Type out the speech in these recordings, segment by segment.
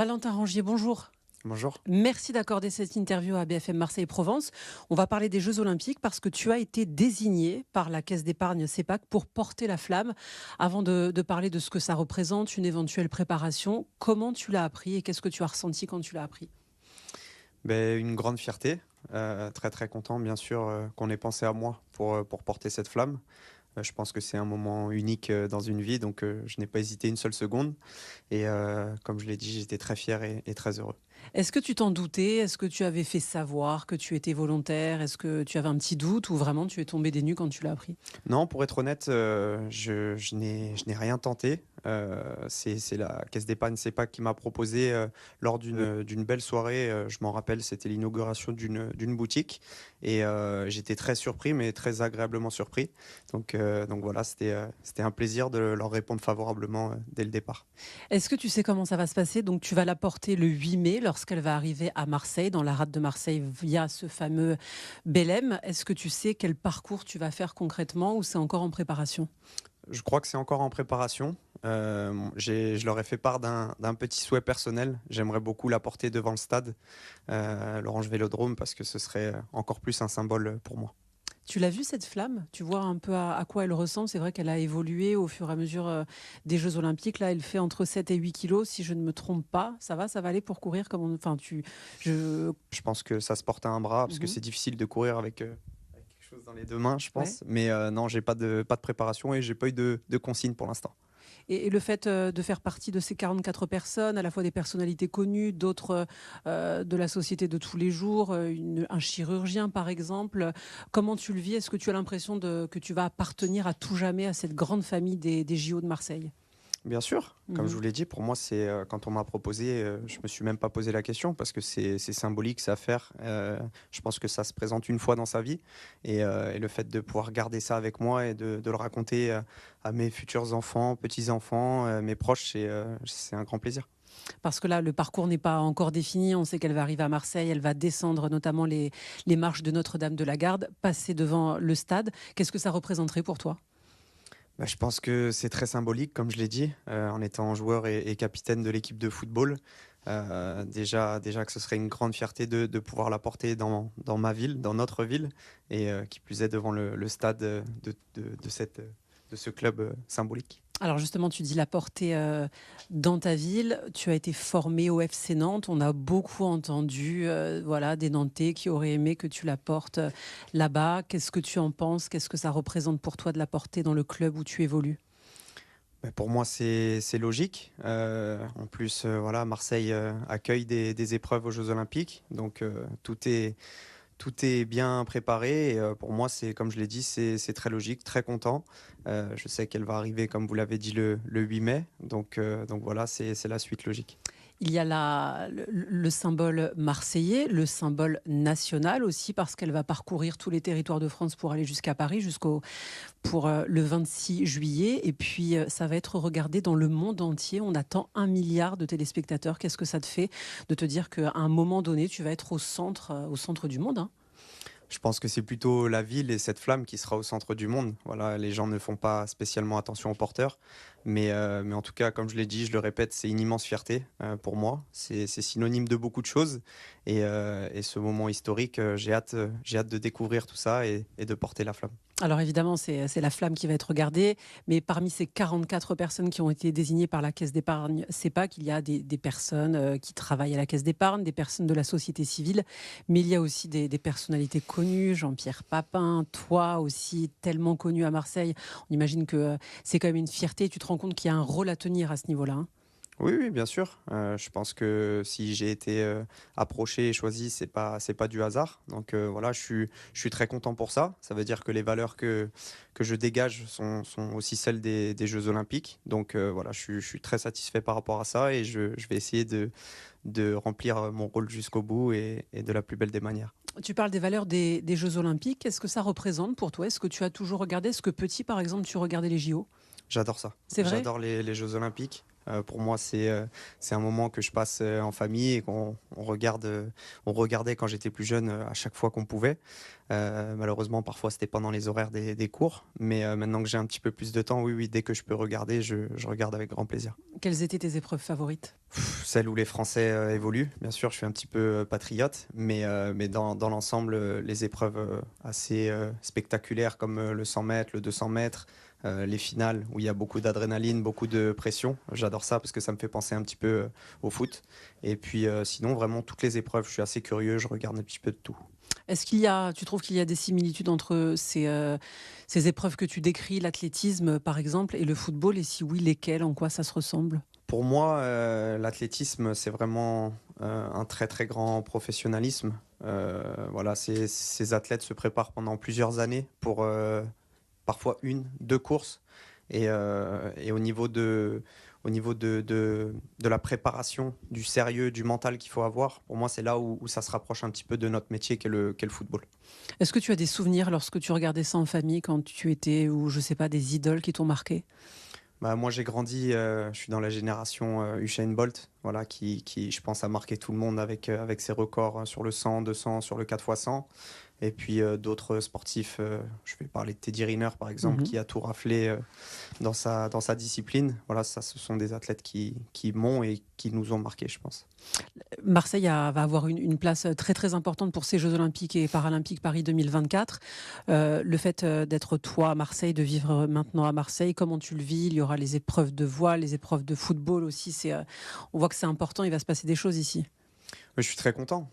Valentin Rangier, bonjour. Bonjour. Merci d'accorder cette interview à BFM Marseille-Provence. On va parler des Jeux Olympiques parce que tu as été désigné par la Caisse d'épargne CEPAC pour porter la flamme. Avant de parler de ce que ça représente, une éventuelle préparation, comment tu l'as appris et qu'est-ce que tu as ressenti quand tu l'as appris? Une grande fierté, très très content bien sûr qu'on ait pensé à moi pour porter cette flamme. Je pense que c'est un moment unique dans une vie, donc je n'ai pas hésité une seule seconde. Et comme je l'ai dit, j'étais très fier et très heureux. Est-ce que tu t'en doutais? Est-ce que tu avais fait savoir que tu étais volontaire? Est-ce que tu avais un petit doute ou vraiment tu es tombé des nues quand tu l'as appris? Non, pour être honnête, je n'ai rien tenté. C'est la caisse d'épargne CEPAC qui m'a proposé lors d'une belle soirée. Je m'en rappelle, c'était l'inauguration d'une boutique. Et j'étais très surpris, mais très agréablement surpris. Donc voilà, c'était un plaisir de leur répondre favorablement dès le départ. Est-ce que tu sais comment ça va se passer? Donc, tu vas la porter le 8 mai lorsqu'elle va arriver à Marseille, dans la rade de Marseille, via ce fameux Belém. Est-ce que tu sais quel parcours tu vas faire concrètement ou c'est encore en préparation? Je crois que c'est encore en préparation. Je leur ai fait part d'un petit souhait personnel. J'aimerais beaucoup la porter devant le stade, l'Orange Vélodrome, parce que ce serait encore plus un symbole pour moi. Tu l'as vue cette flamme? Tu vois un peu à quoi elle ressemble? C'est vrai qu'elle a évolué au fur et à mesure des Jeux Olympiques. Là, elle fait entre 7 et 8 kilos, si je ne me trompe pas. Ça va aller pour courir comme enfin, je... Je pense que ça se porte à un bras, parce que Mhm. c'est difficile de courir avec quelque chose dans les deux mains, je Ouais. pense. Mais non, j'ai pas de préparation et j'ai pas eu de consigne pour l'instant. Et le fait de faire partie de ces 44 personnes, à la fois des personnalités connues, d'autres de la société de tous les jours, un chirurgien par exemple, comment tu le vis? Est-ce que tu as l'impression que tu vas appartenir à tout jamais à cette grande famille des JO de Marseille? Bien sûr, comme je Mhm. vous l'ai dit, pour moi, c'est quand on m'a proposé, je me suis même pas posé la question parce que c'est symbolique, c'est à faire. Je pense que ça se présente une fois dans sa vie et le fait de pouvoir garder ça avec moi et de le raconter à mes futurs enfants, petits-enfants, mes proches, c'est un grand plaisir. Parce que là, le parcours n'est pas encore défini. On sait qu'elle va arriver à Marseille, elle va descendre notamment les marches de Notre-Dame de la Garde, passer devant le stade. Qu'est-ce que ça représenterait pour toi? Je pense que c'est très symbolique, comme je l'ai dit, en étant joueur et capitaine de l'équipe de football. Déjà que ce serait une grande fierté de pouvoir la porter dans ma ville, dans notre ville, et qui plus est devant le stade de ce club symbolique. Alors justement, tu dis la portée dans ta ville. Tu as été formé au FC Nantes. On a beaucoup entendu voilà, des Nantais qui auraient aimé que tu la portes là-bas. Qu'est-ce que tu en penses? Qu'est-ce que ça représente pour toi de la porter dans le club où tu évolues? Pour moi, c'est logique. En plus, voilà, Marseille accueille des épreuves aux Jeux Olympiques, donc tout est bien préparé et pour moi, c'est comme je l'ai dit, c'est très logique, très content. Je sais qu'elle va arriver, comme vous l'avez dit, le 8 mai. Donc voilà, c'est la suite logique. Il y a le symbole marseillais, le symbole national aussi, parce qu'elle va parcourir tous les territoires de France pour aller jusqu'à Paris, pour le 26 juillet. Et puis, ça va être regardé dans le monde entier. On attend 1 milliard de téléspectateurs. Qu'est-ce que ça te fait de te dire qu'à un moment donné, tu vas être au centre du monde, hein? Je pense que c'est plutôt la ville et cette flamme qui sera au centre du monde. Voilà, les gens ne font pas spécialement attention aux porteurs. Mais en tout cas, comme je l'ai dit, je le répète, c'est une immense fierté pour moi. C'est synonyme de beaucoup de choses. Et ce moment historique, j'ai hâte de découvrir tout ça et de porter la flamme. Alors évidemment, c'est la flamme qui va être regardée, mais parmi ces 44 personnes qui ont été désignées par la Caisse d'épargne CEPAC, il y a des personnes qui travaillent à la Caisse d'épargne, des personnes de la société civile, mais il y a aussi des personnalités connues, Jean-Pierre Papin, toi aussi, tellement connu à Marseille. On imagine que c'est quand même une fierté, tu te rends compte qu'il y a un rôle à tenir à ce niveau-là, hein. Oui, oui, bien sûr. Je pense que si j'ai été approché et choisi, c'est pas du hasard. Donc voilà, je suis très content pour ça. Ça veut dire que les valeurs que je dégage sont aussi celles des Jeux Olympiques. Donc voilà, je suis très satisfait par rapport à ça et je vais essayer de remplir mon rôle jusqu'au bout et de la plus belle des manières. Tu parles des valeurs des Jeux Olympiques. Qu'est-ce que ça représente pour toi? Est-ce que tu as toujours regardé? Est-ce que petit, par exemple, tu regardais les JO? J'adore ça. C'est vrai? J'adore les Jeux Olympiques. Pour moi, c'est un moment que je passe en famille et on regardait quand j'étais plus jeune à chaque fois qu'on pouvait. Malheureusement, parfois, c'était pendant les horaires des cours. Mais maintenant que j'ai un petit peu plus de temps, oui, oui, dès que je peux regarder, je regarde avec grand plaisir. Quelles étaient tes épreuves favorites? Celle où les Français évoluent, bien sûr, je suis un petit peu patriote, mais dans l'ensemble, les épreuves assez spectaculaires comme le 100 mètres, le 200 mètres, les finales où il y a beaucoup d'adrénaline, beaucoup de pression, j'adore ça parce que ça me fait penser un petit peu au foot. Et puis sinon, vraiment, toutes les épreuves, je suis assez curieux, je regarde un petit peu de tout. Tu trouves qu'il y a des similitudes entre ces épreuves que tu décris, l'athlétisme par exemple, et le football? Et si oui, lesquelles? En quoi ça se ressemble? Pour moi, l'athlétisme, c'est vraiment un très très grand professionnalisme. Voilà, ces athlètes se préparent pendant plusieurs années pour parfois une, deux courses. Et au niveau de la préparation, du sérieux, du mental qu'il faut avoir, pour moi, c'est là où ça se rapproche un petit peu de notre métier qu'est le football. Est-ce que tu as des souvenirs lorsque tu regardais ça en famille quand tu étais, ou je sais pas, des idoles qui t'ont marqué? Bah, moi, j'ai grandi, je suis dans la génération Usain Bolt, voilà, qui, je pense, a marqué tout le monde avec ses records sur le 100, 200, sur le 4x100. Et puis d'autres sportifs, je vais parler de Teddy Riner par exemple, Mhm. qui a tout raflé dans sa discipline. Voilà, ça, ce sont des athlètes qui m'ont et qui nous ont marqués, je pense. Marseille va avoir une place très très importante pour ces Jeux Olympiques et Paralympiques Paris 2024. Le fait d'être toi à Marseille, de vivre maintenant à Marseille, comment tu le vis? Il y aura les épreuves de voile, les épreuves de football aussi. On voit que c'est important, il va se passer des choses ici. Mais je suis très content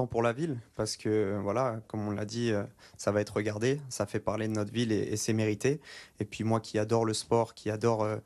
pour la ville, parce que voilà, comme on l'a dit, ça va être regardé, ça fait parler de notre ville et c'est mérité. Et puis moi qui adore le sport, je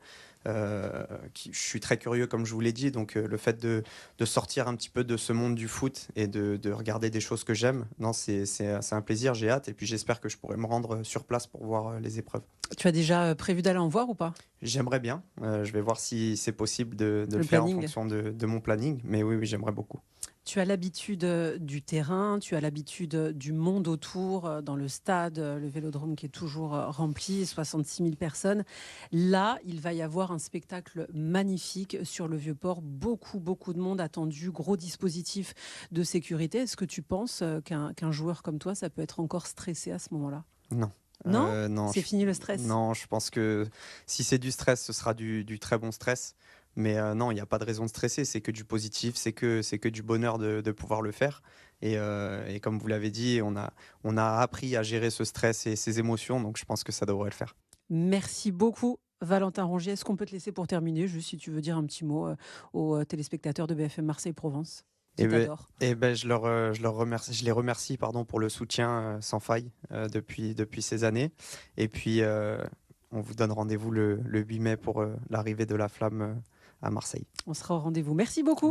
suis très curieux comme je vous l'ai dit, donc le fait de sortir un petit peu de ce monde du foot et de regarder des choses que j'aime, non, c'est un plaisir, j'ai hâte et puis j'espère que je pourrai me rendre sur place pour voir les épreuves. Tu as déjà prévu d'aller en voir ou pas? J'aimerais bien, je vais voir si c'est possible de le Le faire en planning? fonction de mon planning, mais oui, oui, j'aimerais beaucoup. Tu as l'habitude du terrain, tu as l'habitude du monde autour, dans le stade, le Vélodrome qui est toujours rempli, 66 000 personnes. Là, il va y avoir un spectacle magnifique sur le Vieux-Port. Beaucoup, beaucoup de monde attendu, gros dispositif de sécurité. Est-ce que tu penses qu'un joueur comme toi, ça peut être encore stressé à ce moment-là? Non. Non? Non, C'est fini le stress? non, je pense que si c'est du stress, ce sera du très bon stress. Mais non, il n'y a pas de raison de stresser. C'est que du positif, c'est que du bonheur de pouvoir le faire. Et comme vous l'avez dit, on a appris à gérer ce stress et ces émotions. Donc je pense que ça devrait le faire. Merci beaucoup. Valentin Rongier, est-ce qu'on peut te laisser pour terminer, juste si tu veux dire un petit mot aux téléspectateurs de BFM Marseille-Provence qui Et ben, t'adorent? je leur remercie, je les remercie pardon, pour le soutien sans faille depuis ces années. Et puis, on vous donne rendez-vous le 8 mai pour l'arrivée de la flamme à Marseille. On sera au rendez-vous. Merci beaucoup.